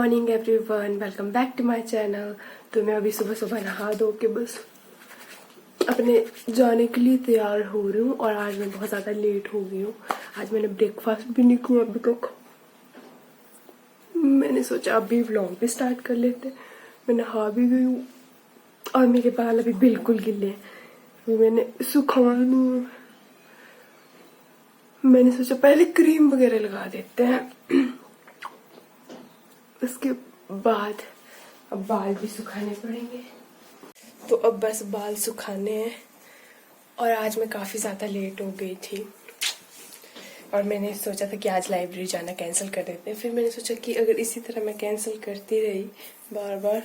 Morning everyone, welcome back to my channel. तो मैं अभी सुबह सुबह नहा धो के बस अपने जाने के लिए तैयार हो रही हूँ। और आज मैं बहुत ज़्यादा लेट हो गई हूँ। आज मैंने ब्रेकफास्ट भी नहीं किया अभी तक। मैंने सोचा अभी व्लॉग भी स्टार्ट कर लेते। मैं नहा भी गई हूँ और मेरे बाल अभी बिल्कुल गिले हैं। मैंने सुखाए नहीं। मैंने सोचा पहले क्रीम वगैरह लगा देते हैं, उसके बाद अब बाल भी सुखाने पड़ेंगे। तो अब बस बाल सुखाने हैं। और आज मैं काफ़ी ज़्यादा लेट हो गई थी और मैंने सोचा था कि आज लाइब्रेरी जाना कैंसिल कर देते हैं। फिर मैंने सोचा कि अगर इसी तरह मैं कैंसिल करती रही बार बार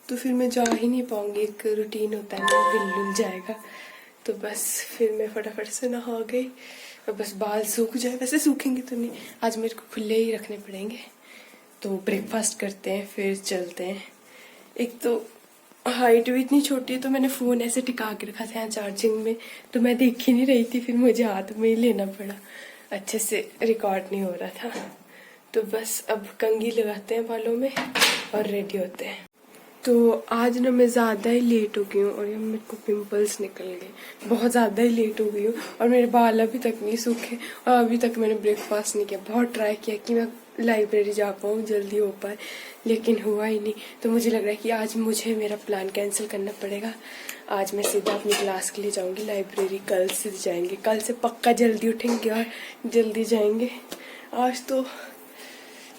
तो फिर मैं जा ही नहीं पाऊंगी। एक रूटीन होता है ना, बिल्कुल जाएगा। तो बस फिर मैं फटाफट से नहा गई और बस बाल सूख जाए। वैसे सूखेंगे तो नहीं, आज मेरे को खुले ही रखने पड़ेंगे। तो ब्रेकफास्ट करते हैं फिर चलते हैं। एक तो हाइट भी इतनी छोटी है तो मैंने फ़ोन ऐसे टिका के रखा था यहाँ चार्जिंग में, तो मैं देख ही नहीं रही थी। फिर मुझे हाथ में ही लेना पड़ा, अच्छे से रिकॉर्ड नहीं हो रहा था। तो बस अब कंघी लगाते हैं बालों में और रेडी होते हैं। तो आज ना मैं ज़्यादा ही लेट हो गई हूँ और ये मेरे को पिंपल्स निकल गए। बहुत ज़्यादा ही लेट हो गई हूँ और मेरे बाल अभी तक नहीं सूखे और अभी तक मैंने ब्रेकफास्ट नहीं किया। बहुत ट्राई किया कि मैं लाइब्रेरी जा पाऊँ, जल्दी हो पाए, लेकिन हुआ ही नहीं। तो मुझे लग रहा है कि आज मुझे मेरा प्लान कैंसिल करना पड़ेगा। आज मैं सीधा अपनी क्लास के लिए जाऊँगी लाइब्रेरी। कल से जाएंगे, कल से पक्का जल्दी उठेंगे और जल्दी जाएंगे। आज तो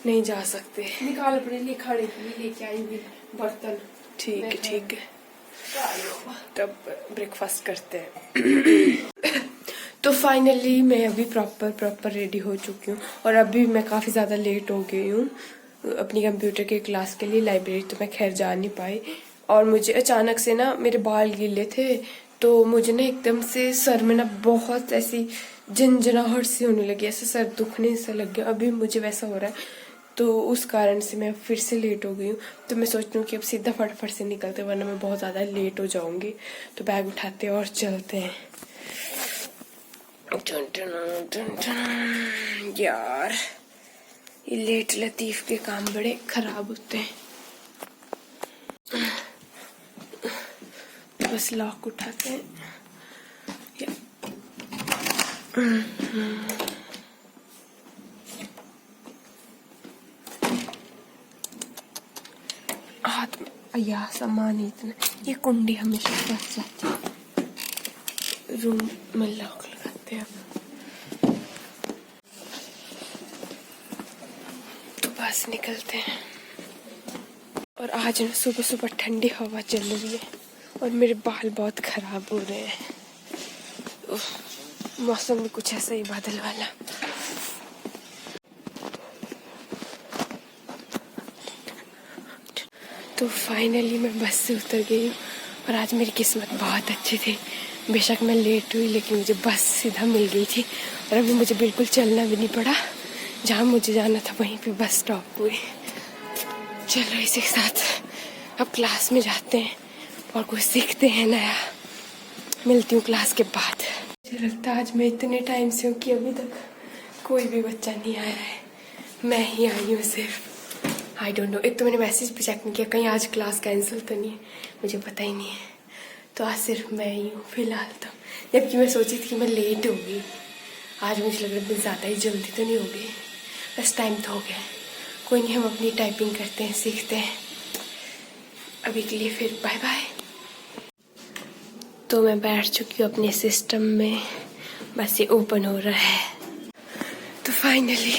नहीं जा सकते। निकाल अपने लिए खाने के लिए लेके आई हुई बर्तन। ठीक है ठीक है, तब ब्रेकफास्ट करते हैं। तो फाइनली मैं अभी प्रॉपर रेडी हो चुकी हूँ और अभी मैं काफ़ी ज़्यादा लेट हो गई हूँ अपनी कंप्यूटर के क्लास के लिए। लाइब्रेरी तो मैं खैर जा नहीं पाई और मुझे अचानक से ना मेरे बाल गीले थे तो मुझे ना एकदम से सर में ना बहुत ऐसी झंझनाहट सी होने लगी, ऐसे सर दुखने सा लग गया। अभी मुझे वैसा हो रहा है तो उस कारण से मैं फिर से लेट हो गई हूँ। तो मैं सोच रही हूँ कि अब सीधा फटाफट से निकलते वरना मैं बहुत ज़्यादा लेट हो जाऊँगी। तो बैग उठाते और चलते हैं। यार ये लेट लतीफ़ के काम बड़े खराब होते हैं। बस लॉक उठाते हैं। हाथ में या सामान ही इतना, ये कुंडी हमेशा फंस जाती है। रूम में लॉक लगाते हैं। तो बस निकलते हैं। और आज ना सुबह सुबह ठंडी हवा चल रही है और मेरे बाल बहुत खराब हो रहे हैं। मौसम भी कुछ ऐसा ही बादल वाला। तो फाइनली मैं बस से उतर गई हूँ और आज मेरी किस्मत बहुत अच्छी थी। बेशक मैं लेट हुई लेकिन मुझे बस सीधा मिल गई थी और अभी मुझे बिल्कुल चलना भी नहीं पड़ा। जहाँ मुझे जाना था वहीं पे बस स्टॉप हुई। चलो इसी के साथ अब क्लास में जाते हैं और कुछ सीखते हैं नया। मिलती हूँ क्लास के बाद। मुझे लगता है आज मैं इतने टाइम से हूँ कि अभी तक कोई भी बच्चा नहीं आया है, मैं ही आई हूँ सिर्फ। आई डोंट नो, एक तो मैंने मैसेज भी चेक नहीं किया कहीं आज क्लास कैंसिल तो नहीं है, मुझे पता ही नहीं है। तो आज सिर्फ मैं ही हूँ फिलहाल तो, जबकि मैं सोची थी कि मैं लेट हो गई। आज मुझे लग रहा है ज़्यादा ही जल्दी तो नहीं हो गई, बस टाइम तो हो गया। कोई नहीं, हम अपनी टाइपिंग करते हैं, सीखते हैं। अभी के लिए फिर बाय बाय। तो मैं बैठ चुकी हूँ अपने सिस्टम में, बस ये ओपन हो रहा है। तो फाइनली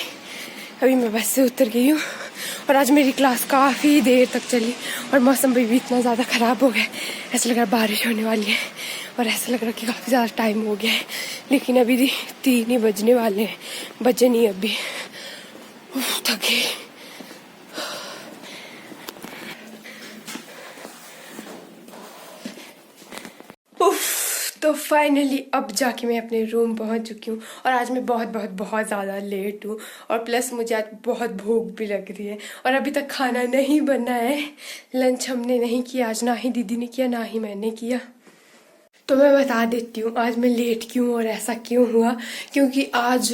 अभी मैं बस से उतर गई हूँ और आज मेरी क्लास काफ़ी देर तक चली और मौसम भी इतना ज़्यादा ख़राब हो गया, ऐसा लग रहा है बारिश होने वाली है और ऐसा लग रहा है कि काफ़ी ज़्यादा टाइम हो गया है। लेकिन अभी 3 ही बजने वाले हैं, बजे नहीं अभी। थक गई। तो फाइनली अब जाके मैं अपने रूम पहुंच चुकी हूँ और आज मैं बहुत ज़्यादा लेट हूँ और प्लस मुझे आज बहुत भूख भी लग रही है और अभी तक खाना नहीं बना है। लंच हमने नहीं किया आज, ना ही दीदी ने किया ना ही मैंने किया। तो मैं बता देती हूँ आज मैं लेट क्यों और ऐसा क्यों हुआ। क्योंकि आज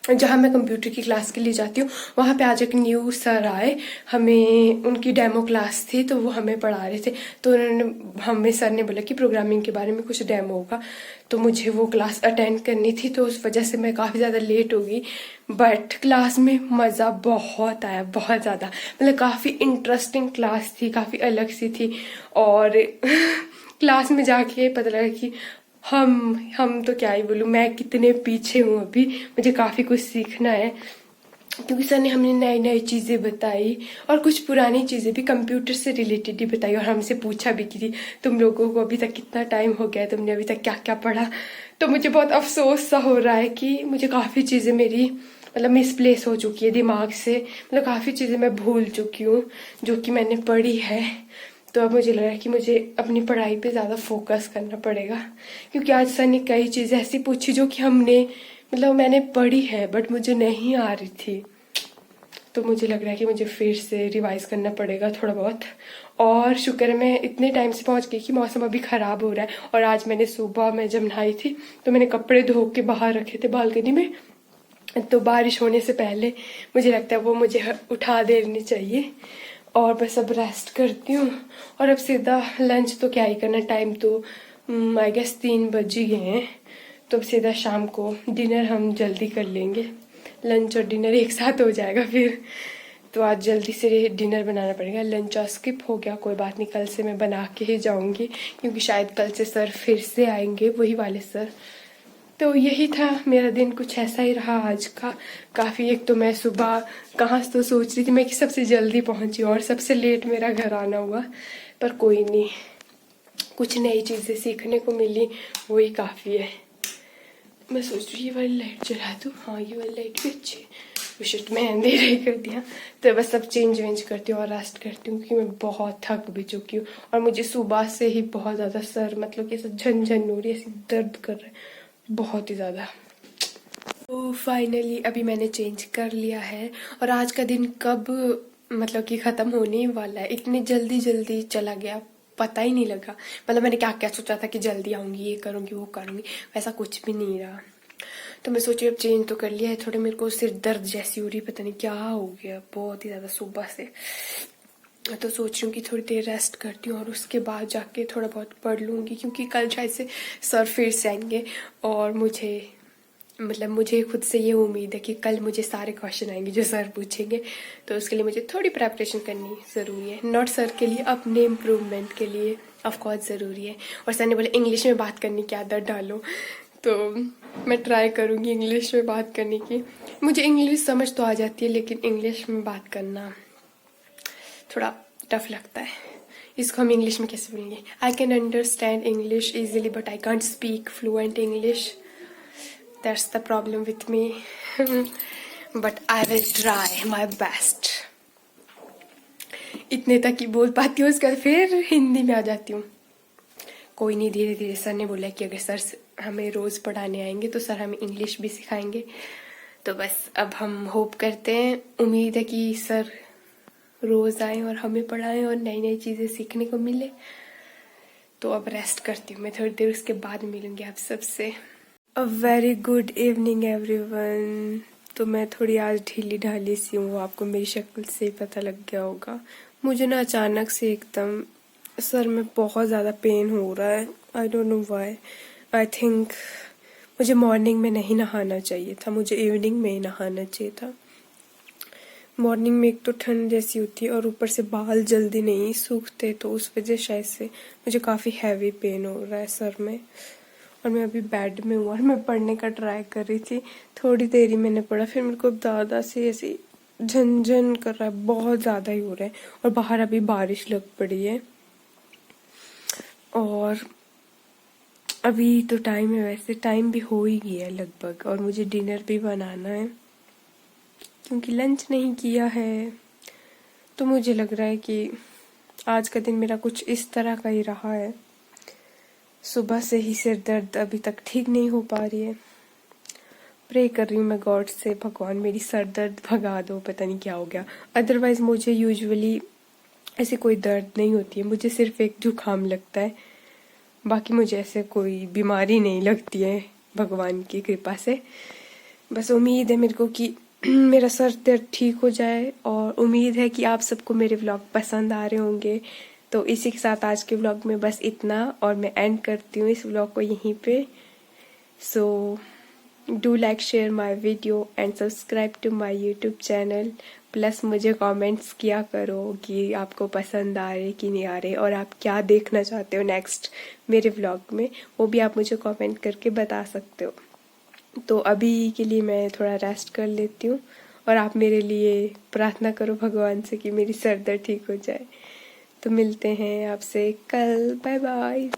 जहाँ मैं कंप्यूटर की क्लास के लिए जाती हूँ वहाँ पे आज एक न्यू सर आए, हमें उनकी डेमो क्लास थी तो वो हमें पढ़ा रहे थे। तो उन्होंने हमें सर ने बोला कि प्रोग्रामिंग के बारे में कुछ डेमो होगा, तो मुझे वो क्लास अटेंड करनी थी, तो उस वजह से मैं काफ़ी ज़्यादा लेट हो गई। बट क्लास में मज़ा बहुत आया, बहुत ज़्यादा, मतलब काफ़ी इंटरेस्टिंग क्लास थी, काफ़ी अलग सी थी। और क्लास में जाके पता लगा कि हम तो क्या ही बोलूँ, मैं कितने पीछे हूँ अभी, मुझे काफ़ी कुछ सीखना है। क्योंकि सर ने हमें नई नई चीज़ें बताई और कुछ पुरानी चीज़ें भी कंप्यूटर से रिलेटेड ही बताई, और हमसे पूछा भी कि तुम लोगों को अभी तक कितना टाइम हो गया है, तुमने अभी तक क्या क्या पढ़ा। तो मुझे बहुत अफसोस सा हो रहा है कि मुझे काफ़ी चीज़ें मेरी मतलब मिसप्लेस हो चुकी है दिमाग से, मतलब काफ़ी चीज़ें मैं भूल चुकी हूँ जो कि मैंने पढ़ी है। तो अब मुझे लग रहा है कि मुझे अपनी पढ़ाई पे ज़्यादा फोकस करना पड़ेगा, क्योंकि आज सर ने कई चीज़ें ऐसी पूछी जो कि मतलब मैंने पढ़ी है बट मुझे नहीं आ रही थी। तो मुझे लग रहा है कि मुझे फिर से रिवाइज करना पड़ेगा थोड़ा बहुत। और शुक्र है मैं इतने टाइम से पहुंच गई कि मौसम अभी ख़राब हो रहा है। और आज मैंने सुबह में जब नहाई थी तो मैंने कपड़े धो के बाहर रखे थे बालकनी में, तो बारिश होने से पहले मुझे लगता है वो मुझे उठा देनी चाहिए। और बस अब रेस्ट करती हूँ और अब सीधा लंच तो क्या ही करना, टाइम तो आई गेस 3 बज ही गए हैं। तो अब सीधा शाम को डिनर हम जल्दी कर लेंगे, लंच और डिनर एक साथ हो जाएगा फिर। तो आज जल्दी से डिनर बनाना पड़ेगा। लंच और स्किप हो गया, कोई बात नहीं, कल से मैं बना के ही जाऊंगी, क्योंकि शायद कल से सर फिर से आएंगे, वही वाले सर। तो यही था मेरा दिन, कुछ ऐसा ही रहा आज का। काफ़ी, एक तो मैं सुबह कहाँ तो सोच रही थी मैं कि सबसे जल्दी पहुंची और सबसे लेट मेरा घर आना हुआ, पर कोई नहीं, कुछ नई चीज़ें सीखने को मिली, वही काफ़ी है। मैं सोच रही ये वाली लाइट जला दूँ, हाँ ये वाली लाइट भी अच्छी है, शिट मैं अंधेरा ही कर दिया। तो बस सब चेंज वेंज करती हूँ और रेस्ट करती हूँ, क्योंकि मैं बहुत थक भी चुकी हूँ और मुझे सुबह से ही बहुत ज़्यादा सर मतलब कि ऐसा झनझन हो रही है, ऐसी दर्द कर रहा है बहुत ही ज़्यादा। तो फाइनली अभी मैंने चेंज कर लिया है और आज का दिन कब मतलब कि ख़त्म होने वाला है, इतने जल्दी जल्दी चला गया, पता ही नहीं लगा। मतलब मैंने क्या क्या सोचा था कि जल्दी आऊँगी, ये करूँगी वो करूँगी, वैसा कुछ भी नहीं रहा। तो मैं सोची अब चेंज तो कर लिया है, थोड़े मेरे को सिर दर्द जैसी हो रही, पता नहीं क्या हो गया बहुत ही ज़्यादा सुबह से। तो सोच रही हूँ कि थोड़ी देर रेस्ट करती हूँ और उसके बाद जाके थोड़ा बहुत पढ़ लूँगी, क्योंकि कल शायद से सर फिर से आएंगे और मुझे खुद से ये उम्मीद है कि कल मुझे सारे क्वेश्चन आएंगे जो सर पूछेंगे। तो उसके लिए मुझे थोड़ी प्रेपरेशन करनी ज़रूरी है, नॉट सर के लिए, अपने इम्प्रूवमेंट के लिए ऑफकोर्स ज़रूरी है। और सर ने बोले इंग्लिश में बात करने की आदत डालो, तो मैं ट्राई करूँगी इंग्लिश में बात करने की। मुझे इंग्लिश समझ तो आ जाती है, लेकिन इंग्लिश में बात करना थोड़ा टफ लगता है। इसको हम इंग्लिश में कैसे बोलेंगे? I can understand English easily but I can't speak fluent English, that's the problem with me, but I will try my best. इतने तक ही बोल पाती हूँ, उसके बाद फिर हिंदी में आ जाती हूँ। कोई नहीं, धीरे धीरे। सर ने बोला कि अगर सर हमें रोज़ पढ़ाने आएंगे तो सर हमें इंग्लिश भी सिखाएंगे। तो बस अब हम होप करते हैं, उम्मीद है कि सर रोज़ आए और हमें पढ़ाएं और नई नई चीज़ें सीखने को मिले। तो अब रेस्ट करती हूँ मैं थोड़ी देर, उसके बाद मिलूंगी आप सबसे। A very good evening everyone. तो मैं थोड़ी आज ढीली ढाली सी हूँ, आपको मेरी शक्ल से ही पता लग गया होगा। मुझे ना अचानक से एकदम सर में बहुत ज़्यादा पेन हो रहा है, I don't know why. I think मुझे मॉर्निंग में नहीं नहाना चाहिए था, मुझे इवनिंग में ही नहाना चाहिए था। मॉर्निंग में एक तो ठंड जैसी होती है और ऊपर से बाल जल्दी नहीं सूखते, तो उस वजह शायद से मुझे काफ़ी हैवी पेन हो रहा है सर में। और मैं अभी बेड में हूँ और मैं पढ़ने का ट्राई कर रही थी, थोड़ी देर ही मैंने पढ़ा, फिर मेरे को ज़्यादा से ऐसी झनझन कर रहा है, बहुत ज़्यादा ही हो रहा है। और बाहर अभी बारिश लग पड़ी है और अभी तो टाइम है, वैसे टाइम भी हो ही गया है लगभग, और मुझे डिनर भी बनाना है क्योंकि लंच नहीं किया है। तो मुझे लग रहा है कि आज का दिन मेरा कुछ इस तरह का ही रहा है। सुबह से ही सिर दर्द अभी तक ठीक नहीं हो पा रही है। प्रे कर रही हूँ मैं गॉड से, भगवान मेरी सर दर्द भगा दो, पता नहीं क्या हो गया। अदरवाइज मुझे यूजुअली ऐसे कोई दर्द नहीं होती है, मुझे सिर्फ एक जुकाम लगता है, बाकी मुझे ऐसे कोई बीमारी नहीं लगती है भगवान की कृपा से। बस उम्मीद है मेरे को कि मेरा सर दर्द ठीक हो जाए, और उम्मीद है कि आप सबको मेरे व्लॉग पसंद आ रहे होंगे। तो इसी के साथ आज के व्लॉग में बस इतना, और मैं एंड करती हूँ इस व्लॉग को यहीं पे। So do like, share my video and subscribe to my YouTube channel. Plus मुझे कमेंट्स किया करो कि आपको पसंद आ रहे कि नहीं आ रहे, और आप क्या देखना चाहते हो नेक्स्ट मेरे व्लॉग में, वो भी आप मुझे कमेंट करके बता सकते हो। तो अभी के लिए मैं थोड़ा रेस्ट कर लेती हूँ, और आप मेरे लिए प्रार्थना करो भगवान से कि मेरी सर दर्द ठीक हो जाए। तो मिलते हैं आपसे कल। Bye bye.